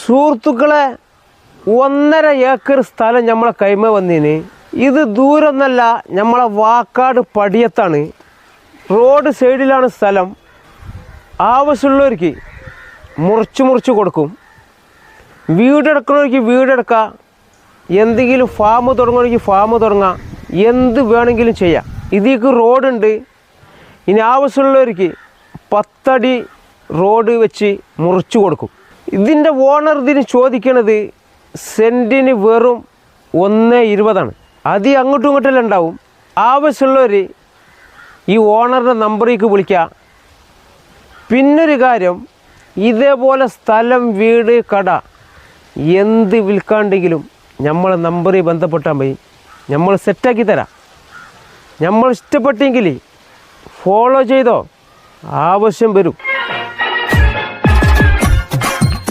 സുഹൃത്തുക്കളെ 1.5 ഏക്കർ സ്ഥലം നമ്മളെ കൈമ വന്നീന്. ഇത് ദൂരമൊന്നല്ല, നമ്മളെ വാക്കാട് പടിയത്താണ്. റോഡ് സൈഡിലാണ് സ്ഥലം. ആവശ്യമുള്ളവർക്ക് മുറിച്ച് കൊടുക്കും. വീടെടുക്കണവർക്ക് വീടെടുക്കാം, എന്തെങ്കിലും ഫാം തുടങ്ങണമെങ്കിൽ ഫാം തുടങ്ങാം, എന്ത് വേണമെങ്കിലും ചെയ്യാം. ഇതിലേക്ക് റോഡുണ്ട്. ഇനി ആവശ്യമുള്ളവർക്ക് 10 അടി റോഡ് വെച്ച് മുറിച്ച് കൊടുക്കും. ഇതിൻ്റെ ഓണർ ഇതിന് ചോദിക്കണത് സെൻറ്റിന് വെറും 1.20. അത് അങ്ങോട്ടും ഇങ്ങോട്ടെല്ലാം ഉണ്ടാവും. ആവശ്യമുള്ളവർ ഈ ഓണറുടെ നമ്പറിലേക്ക് വിളിക്കുക. പിന്നൊരു കാര്യം, ഇതേപോലെ സ്ഥലം, വീട്, കട എന്ത് വിൽക്കാണ്ടെങ്കിലും നമ്മളെ നമ്പറിൽ ബന്ധപ്പെട്ടാൽ മതി, നമ്മൾ സെറ്റാക്കി തരാം. നമ്മൾ ഇഷ്ടപ്പെട്ടെങ്കിൽ ഫോളോ ചെയ്തോ, ആവശ്യം വരും.